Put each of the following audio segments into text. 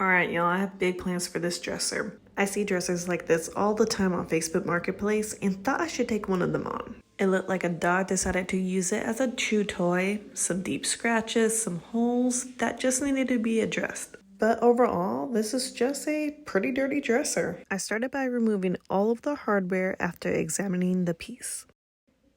Alright y'all, I have big plans for this dresser. I see dressers like this all the time on Facebook Marketplace and thought I should take one of them on. It looked like a dog decided to use it as a chew toy, some deep scratches, some holes that just needed to be addressed. But overall, this is just a pretty dirty dresser. I started by removing all of the hardware after examining the piece.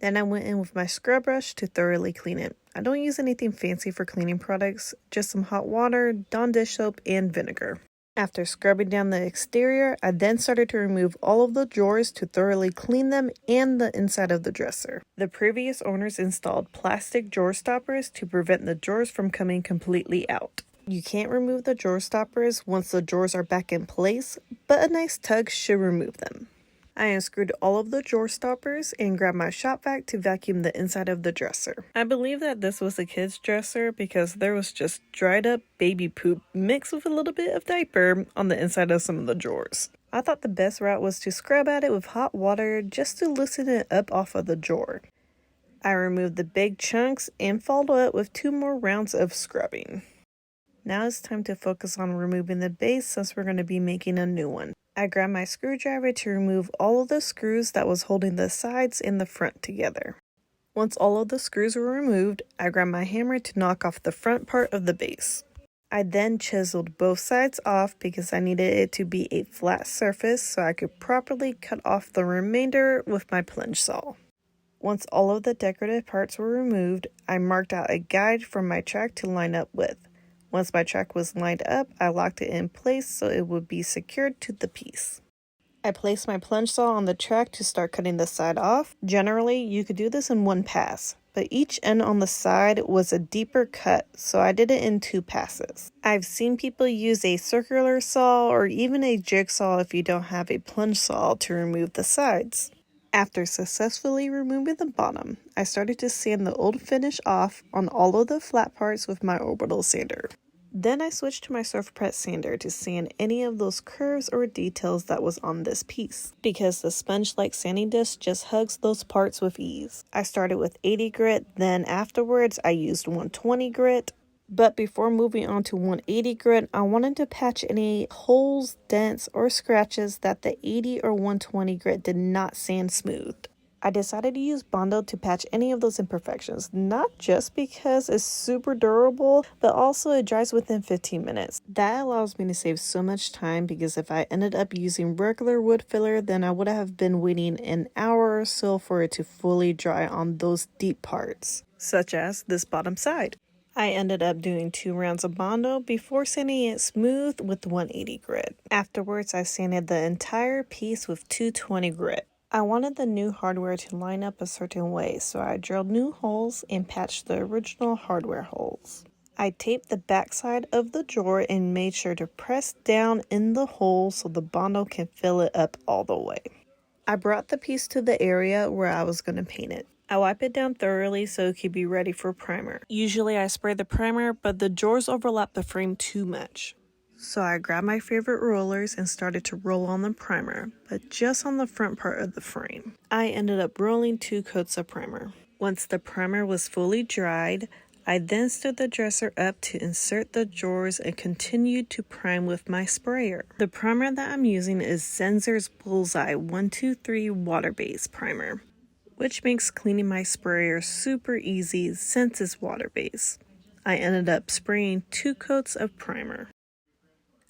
Then I went in with my scrub brush to thoroughly clean it. I don't use anything fancy for cleaning products, just some hot water, Dawn dish soap, and vinegar. After scrubbing down the exterior, I then started to remove all of the drawers to thoroughly clean them and the inside of the dresser. The previous owners installed plastic drawer stoppers to prevent the drawers from coming completely out. You can't remove the drawer stoppers once the drawers are back in place, but a nice tug should remove them. I unscrewed all of the drawer stoppers and grabbed my shop vac to vacuum the inside of the dresser. I believe that this was a kid's dresser because there was just dried up baby poop mixed with a little bit of diaper on the inside of some of the drawers. I thought the best route was to scrub at it with hot water just to loosen it up off of the drawer. I removed the big chunks and followed it with 2 more rounds of scrubbing. Now it's time to focus on removing the base since we're going to be making a new one. I grabbed my screwdriver to remove all of the screws that was holding the sides and the front together. Once all of the screws were removed, I grabbed my hammer to knock off the front part of the base. I then chiseled both sides off because I needed it to be a flat surface so I could properly cut off the remainder with my plunge saw. Once all of the decorative parts were removed, I marked out a guide for my track to line up with. Once my track was lined up, I locked it in place so it would be secured to the piece. I placed my plunge saw on the track to start cutting the side off. Generally, you could do this in one pass, but each end on the side was a deeper cut, so I did it in 2 passes. I've seen people use a circular saw or even a jigsaw if you don't have a plunge saw to remove the sides. After successfully removing the bottom, I started to sand the old finish off on all of the flat parts with my orbital sander. Then I switched to my SurfPret sander to sand any of those curves or details that was on this piece, because the sponge-like sanding disc just hugs those parts with ease. I started with 80 grit, then afterwards I used 120 grit, but before moving on to 180 grit, I wanted to patch any holes, dents, or scratches that the 80 or 120 grit did not sand smooth. I decided to use Bondo to patch any of those imperfections, not just because it's super durable, but also it dries within 15 minutes. That allows me to save so much time because if I ended up using regular wood filler, then I would have been waiting an hour or so for it to fully dry on those deep parts, such as this bottom side. I ended up doing 2 rounds of Bondo before sanding it smooth with 180 grit. Afterwards, I sanded the entire piece with 220 grit. I wanted the new hardware to line up a certain way, so I drilled new holes and patched the original hardware holes. I taped the backside of the drawer and made sure to press down in the hole so the Bondo can fill it up all the way. I brought the piece to the area where I was going to paint it. I wipe it down thoroughly so it could be ready for primer. Usually I spray the primer, but the drawers overlap the frame too much. So I grabbed my favorite rollers and started to roll on the primer, but just on the front part of the frame. I ended up rolling 2 coats of primer. Once the primer was fully dried, I then stood the dresser up to insert the drawers and continued to prime with my sprayer. The primer that I'm using is Zinsser's Bullseye 123 water-based primer, which makes cleaning my sprayer super easy since it's water-based. I ended up spraying 2 coats of primer.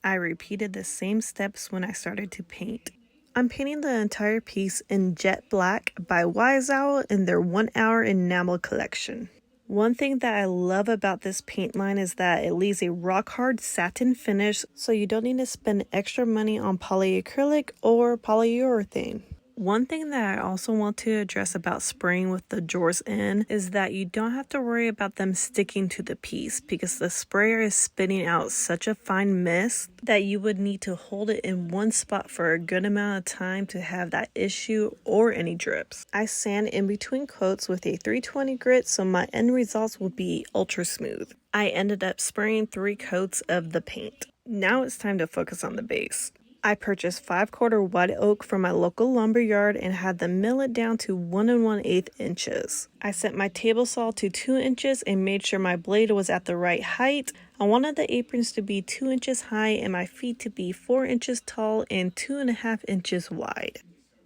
I repeated the same steps when I started to paint. I'm painting the entire piece in Jet Black by Wise Owl in their 1 Hour Enamel collection. One thing that I love about this paint line is that it leaves a rock hard satin finish, so you don't need to spend extra money on polyacrylic or polyurethane. One thing that I also want to address about spraying with the drawers in is that you don't have to worry about them sticking to the piece because the sprayer is spitting out such a fine mist that you would need to hold it in one spot for a good amount of time to have that issue or any drips. I sand in between coats with a 320 grit so my end results will be ultra smooth. I ended up spraying 3 coats of the paint. Now it's time to focus on the base. I purchased 5/4 white oak from my local lumber yard and had them mill it down to 1 1/8 inches. I set my table saw to 2 inches and made sure my blade was at the right height. I wanted the aprons to be 2 inches high and my feet to be 4 inches tall and 2.5 inches wide.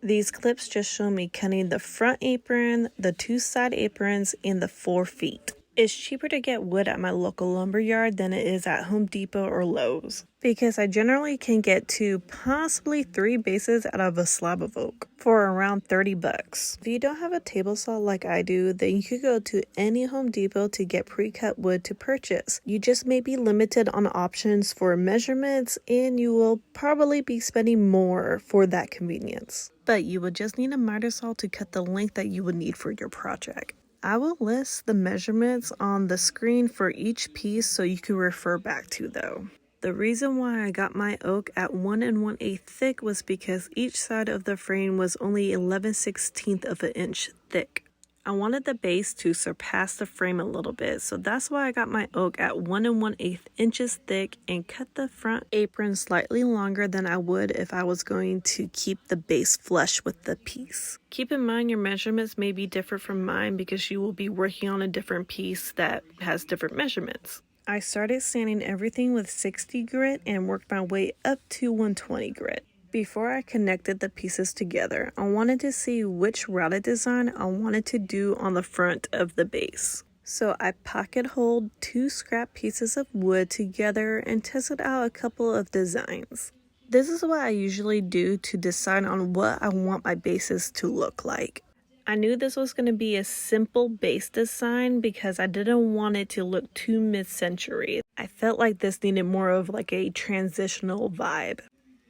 These clips just show me cutting the front apron, the 2 side aprons, and the 4 feet. It's cheaper to get wood at my local lumber yard than it is at Home Depot or Lowe's, because I generally can get 2, possibly 3 bases out of a slab of oak for around $30. If you don't have a table saw like I do, then you could go to any Home Depot to get pre-cut wood to purchase. You just may be limited on options for measurements, and you will probably be spending more for that convenience. But you will just need a miter saw to cut the length that you would need for your project. I will list the measurements on the screen for each piece so you can refer back to though. The reason why I got my oak at 1 1/8 thick was because each side of the frame was only 11/16 of an inch thick. I wanted the base to surpass the frame a little bit, so that's why I got my oak at 1 1/8 inches thick and cut the front apron slightly longer than I would if I was going to keep the base flush with the piece. Keep in mind your measurements may be different from mine because you will be working on a different piece that has different measurements. I started sanding everything with 60 grit and worked my way up to 120 grit. Before I connected the pieces together, I wanted to see which routed design I wanted to do on the front of the base. So I pocket holed 2 scrap pieces of wood together and tested out a couple of designs. This is what I usually do to decide on what I want my bases to look like. I knew this was going to be a simple base design because I didn't want it to look too mid-century. I felt like this needed more of like a transitional vibe.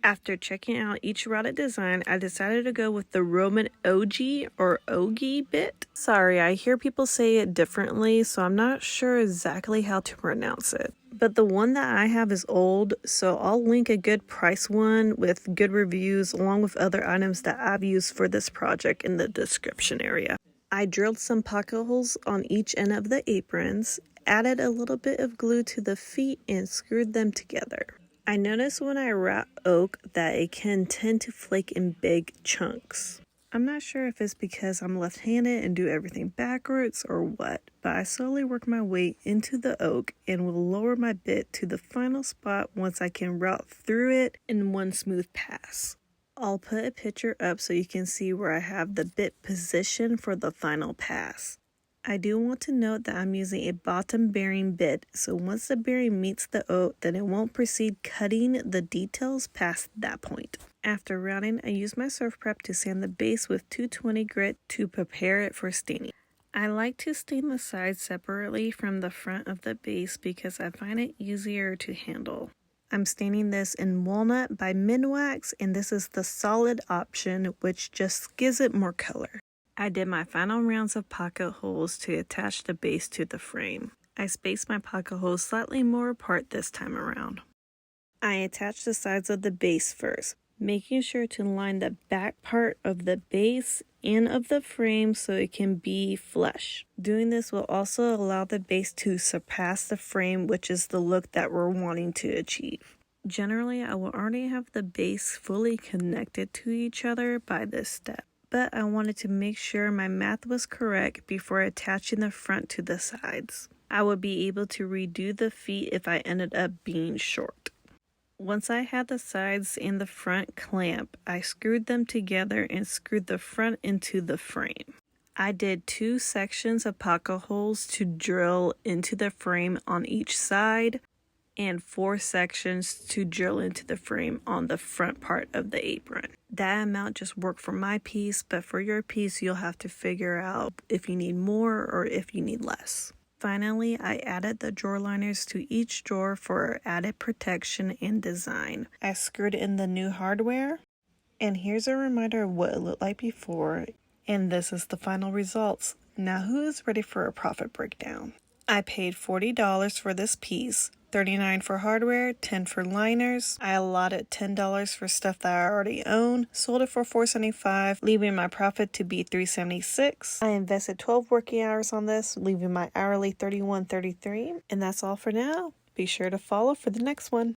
After checking out each routed design, I decided to go with the Roman ogee or ogie bit. Sorry, I hear people say it differently, so I'm not sure exactly how to pronounce it. But the one that I have is old, so I'll link a good price one with good reviews along with other items that I've used for this project in the description area. I drilled some pocket holes on each end of the aprons, added a little bit of glue to the feet, and screwed them together. I noticed when I wrap oak that it can tend to flake in big chunks. I'm not sure if it's because I'm left-handed and do everything backwards or what, but I slowly work my way into the oak and will lower my bit to the final spot once I can route through it in one smooth pass. I'll put a picture up so you can see where I have the bit positioned for the final pass. I do want to note that I'm using a bottom bearing bit, so once the bearing meets the oak, then it won't proceed cutting the details past that point. After routing, I use my surf prep to sand the base with 220 grit to prepare it for staining. I like to stain the sides separately from the front of the base because I find it easier to handle. I'm staining this in Walnut by Minwax, and this is the solid option, which just gives it more color. I did my final rounds of pocket holes to attach the base to the frame. I spaced my pocket holes slightly more apart this time around. I attached the sides of the base first, making sure to line the back part of the base and of the frame so it can be flush. Doing this will also allow the base to surpass the frame, which is the look that we're wanting to achieve. Generally, I will already have the base fully connected to each other by this step, but I wanted to make sure my math was correct before attaching the front to the sides. I would be able to redo the feet if I ended up being short. Once I had the sides and the front clamp, I screwed them together and screwed the front into the frame. I did 2 sections of pocket holes to drill into the frame on each side, and 4 sections to drill into the frame on the front part of the apron. That amount just worked for my piece, but for your piece, you'll have to figure out if you need more or if you need less. Finally, I added the drawer liners to each drawer for added protection and design. I screwed in the new hardware, and here's a reminder of what it looked like before, and this is the final results. Now who is ready for a profit breakdown? I paid $40 for this piece, $39 for hardware, $10 for liners. I allotted $10 for stuff that I already own, sold it for $4.75, leaving my profit to be $3.76. I invested 12 working hours on this, leaving my hourly $31.33. And that's all for now. Be sure to follow for the next one.